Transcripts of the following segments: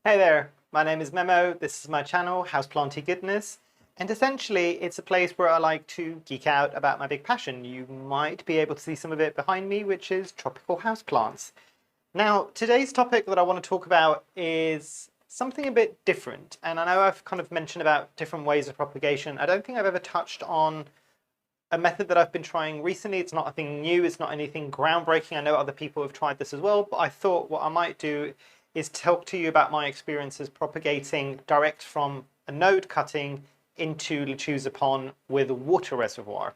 Hey there, my name is Memo, this is my channel, Houseplanty Goodness, and essentially it's a place where I like to geek out about my big passion. You might be able to see some of it behind me, which is tropical houseplants. Now, today's topic that I want to talk about is something a bit different, and I know I've kind of mentioned about different ways of propagation. I don't think I've ever touched on a method that I've been trying recently. It's not a thing new, it's not anything groundbreaking. I know other people have tried this as well, but I thought what I might do is talk to you about my experiences propagating direct from a node cutting into Lechuza Pon with a water reservoir.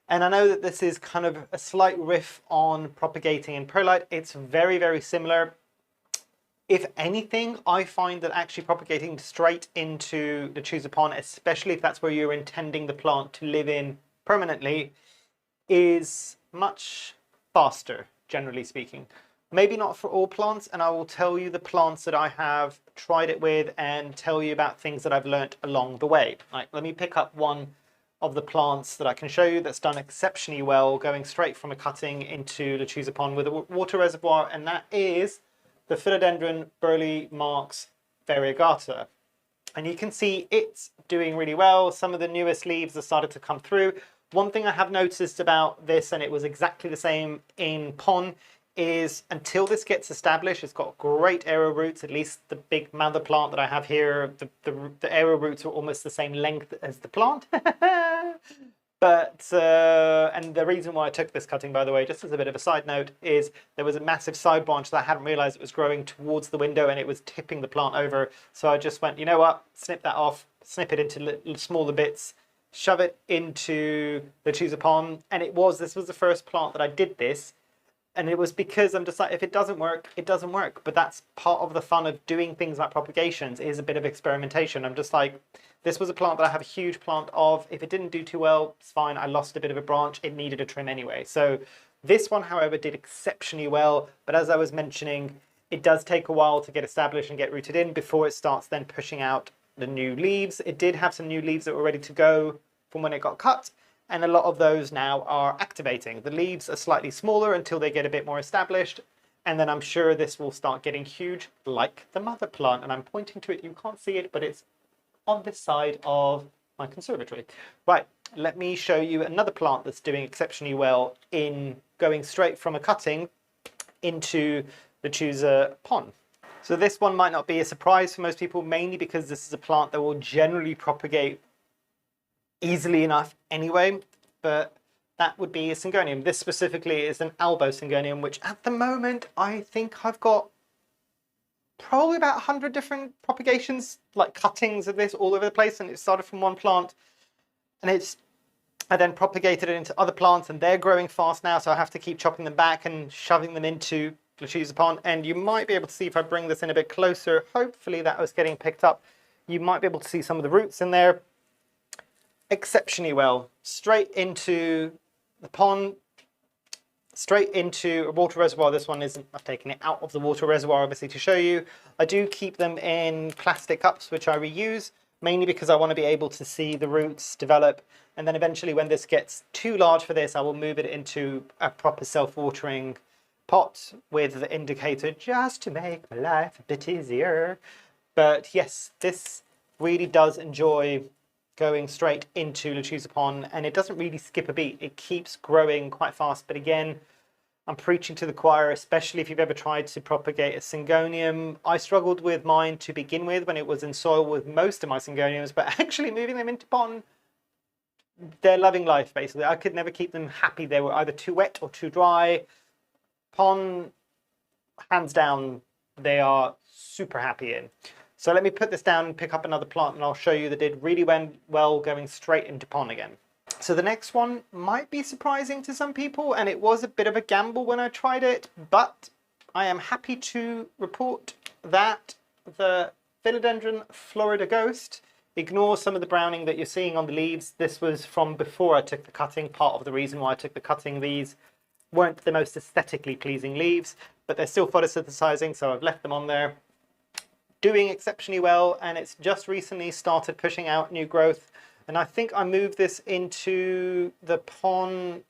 And I know that this is kind of a slight riff on propagating in perlite. It's very, very similar. If anything, I find that actually propagating straight into Lechuza Pon, especially if that's where you're intending the plant to live in permanently, is much faster, generally speaking. Maybe not for all plants, and I will tell you the plants that I have tried it with and tell you about things that I've learnt along the way. Like, let me pick up one of the plants that I can show you that's done exceptionally well, going straight from a cutting into Lechuza Pon with a water reservoir, and that is the Philodendron Burley Marks Varigata. And you can see it's doing really well. Some of the newest leaves have started to come through. One thing I have noticed about this, and it was exactly the same in Pon, is until this gets established, it's got great arrow roots. At least the big mother plant that I have here, the arrow roots are almost the same length as the plant. But, and the reason why I took this cutting, by the way, just as a bit of a side note, is there was a massive side branch that I hadn't realized it was growing towards the window and it was tipping the plant over. So I just went, you know what, snip that off, snip it into little smaller bits, shove it into the Lechuza Pon. And this was the first plant that I did this. And it was because I'm just like, if it doesn't work, it doesn't work. But that's part of the fun of doing things like propagations, is a bit of experimentation. I'm just like, this was a plant that I have a huge plant of. If it didn't do too well, it's fine. I lost a bit of a branch. It needed a trim anyway. So this one, however, did exceptionally well. But as I was mentioning, it does take a while to get established and get rooted in before it starts then pushing out the new leaves. It did have some new leaves that were ready to go from when it got cut. And a lot of those now are activating. The leaves are slightly smaller until they get a bit more established. And then I'm sure this will start getting huge like the mother plant. And I'm pointing to it, you can't see it, but it's on this side of my conservatory. Right, let me show you another plant that's doing exceptionally well in going straight from a cutting into the Lechuza Pon. So this one might not be a surprise for most people, mainly because this is a plant that will generally propagate easily enough anyway, but that would be a Syngonium. This specifically is an elbow Syngonium, which at the moment I think I've got probably about 100 different propagations, like cuttings of this all over the place, and it started from one plant, and I then propagated it into other plants, and they're growing fast now, so I have to keep chopping them back and shoving them into Lechuza Pon. And you might be able to see, if I bring this in a bit closer, hopefully that was getting picked up, you might be able to see some of the roots in there. Exceptionally well, straight into the pond, straight into a water reservoir. This one isn't, I've taken it out of the water reservoir obviously to show you. I do keep them in plastic cups which I reuse, mainly because I want to be able to see the roots develop, and then eventually when this gets too large for this, I will move it into a proper self-watering pot with the indicator, just to make my life a bit easier. But yes, this really does enjoy going straight into Lechuza Pon, and it doesn't really skip a beat. It keeps growing quite fast, but again, I'm preaching to the choir, especially if you've ever tried to propagate a Syngonium. I struggled with mine to begin with when it was in soil with most of my Syngoniums, but actually moving them into Pon, they're loving life basically. I could never keep them happy. They were either too wet or too dry. Pon, hands down, they are super happy in. So let me put this down and pick up another plant, and I'll show you that did really well going straight into Pon again. So the next one might be surprising to some people, and it was a bit of a gamble when I tried it, but I am happy to report that the Philodendron Florida Ghost, ignore some of the browning that you're seeing on the leaves. This was from before I took the cutting. Part of the reason why I took the cutting, these weren't the most aesthetically pleasing leaves, but they're still photosynthesizing, so I've left them on there. Doing exceptionally well, and it's just recently started pushing out new growth. And I think I moved this into the Pon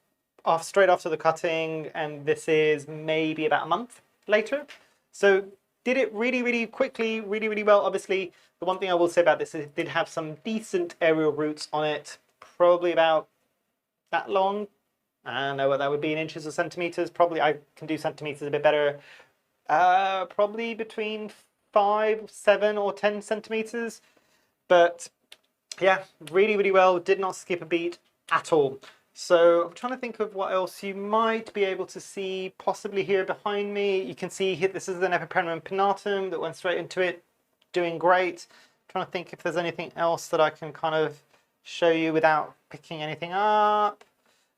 straight after the cutting, and this is maybe about a month later. So did it really, really quickly, really, really well. Obviously, the one thing I will say about this is it did have some decent aerial roots on it, probably about that long. I don't know what that would be in inches or centimeters. Probably I can do centimeters a bit better. Probably between 5, 7, or 10 centimeters. But yeah, really, really well. Did not skip a beat at all. So I'm trying to think of what else you might be able to see possibly here behind me. You can see here, this is an Epipremnum pinnatum that went straight into it, doing great. I'm trying to think if there's anything else that I can kind of show you without picking anything up.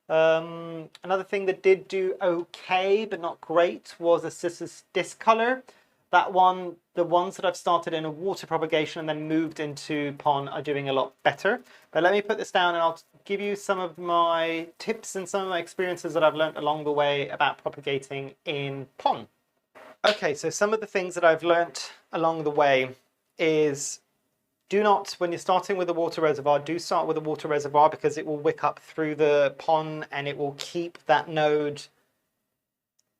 Another thing that did do okay but not great was a Cissus discolor. That one, the ones that I've started in a water propagation and then moved into pon are doing a lot better. But let me put this down and I'll give you some of my tips and some of my experiences that I've learned along the way about propagating in pon. Okay, so some of the things that I've learnt along the way is, do not, when you're starting with a water reservoir, do start with a water reservoir because it will wick up through the pon and it will keep that node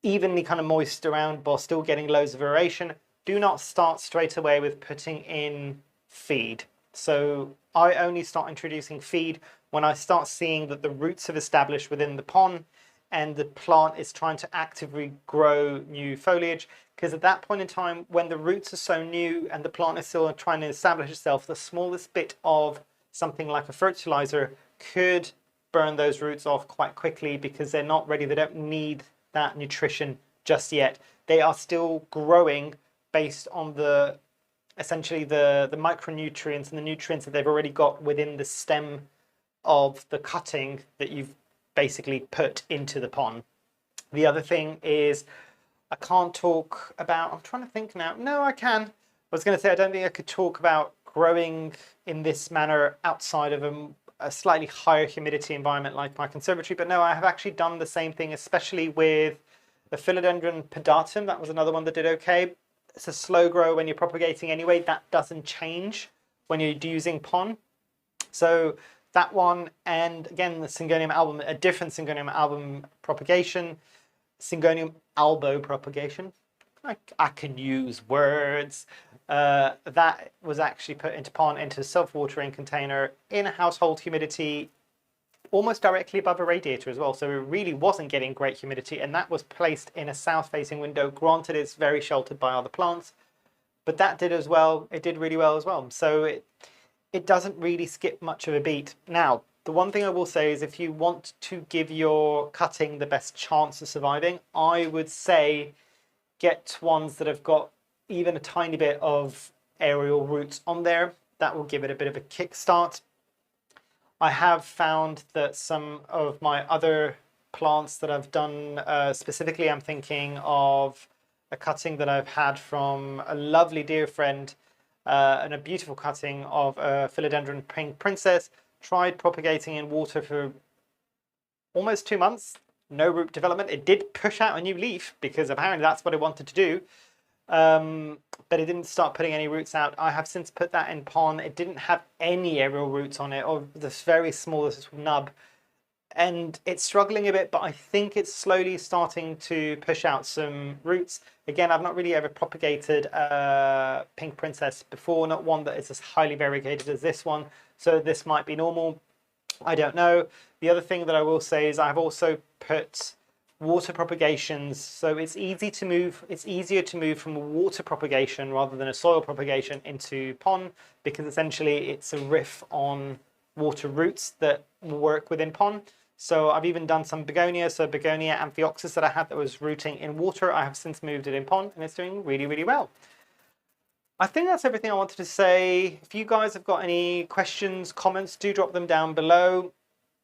evenly kind of moist around while still getting loads of aeration. Do not start straight away with putting in feed. So I only start introducing feed when I start seeing that the roots have established within the pon and the plant is trying to actively grow new foliage. Because at that point in time, when the roots are so new and the plant is still trying to establish itself, the smallest bit of something like a fertilizer could burn those roots off quite quickly because they're not ready. They don't need that nutrition just yet. They are still growing based on the essentially the micronutrients and the nutrients that they've already got within the stem of the cutting that you've basically put into the pon. The other thing is, I can't talk about, I'm trying to think now. No, I can. I was going to say, I don't think I could talk about growing in this manner outside of a slightly higher humidity environment like my conservatory. But no, I have actually done the same thing, especially with the Philodendron pedatum. That was another one that did okay. It's a slow grow when you're propagating anyway. That doesn't change when you're using pon. So that one, and again, the Syngonium album, a different Syngonium album propagation. Syngonium albo propagation. I can use words. That was actually put into pon, into a self-watering container in a household humidity almost directly above a radiator as well. So it really wasn't getting great humidity, and that was placed in a south-facing window. Granted, it's very sheltered by other plants, but that did as well. It did really well as well. So it doesn't really skip much of a beat. Now, the one thing I will say is if you want to give your cutting the best chance of surviving, I would say get ones that have got even a tiny bit of aerial roots on there. That will give it a bit of a kickstart. I have found that some of my other plants that I've done, specifically I'm thinking of a cutting that I've had from a lovely dear friend, and a beautiful cutting of a Philodendron Pink Princess. Tried propagating in water for almost 2 months, no root development. It did push out a new leaf because apparently that's what it wanted to do, but it didn't start putting any roots out. I have since put that in pon. It didn't have any aerial roots on it, or this very smallest nub, and it's struggling a bit, but I think it's slowly starting to push out some roots. Again, I've not really ever propagated a Pink Princess before, not one that is as highly variegated as this one. So this might be normal. I don't know. The other thing that I will say is I've also put water propagations. So it's easy to move. It's easier to move from a water propagation rather than a soil propagation into pon, because essentially it's a riff on water roots that work within pon. So I've even done some Begonia. So Begonia amphioxus that I had that was rooting in water, I have since moved it in pon, and it's doing really, really well. I think that's everything I wanted to say. If you guys have got any questions, comments, do drop them down below.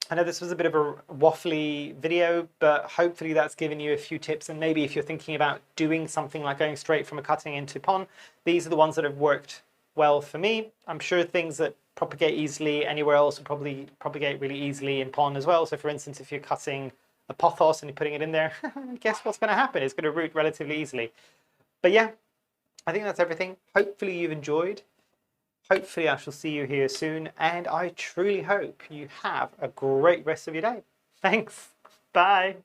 I know this was a bit of a waffly video, but hopefully that's given you a few tips. And maybe if you're thinking about doing something like going straight from a cutting into pon, these are the ones that have worked well for me. I'm sure things that propagate easily anywhere else will probably propagate really easily in pon as well. So for instance, if you're cutting a pothos and you're putting it in there, guess what's going to happen? It's going to root relatively easily. But yeah, I think that's everything. Hopefully you've enjoyed. Hopefully I shall see you here soon, and I truly hope you have a great rest of your day. Thanks. Bye.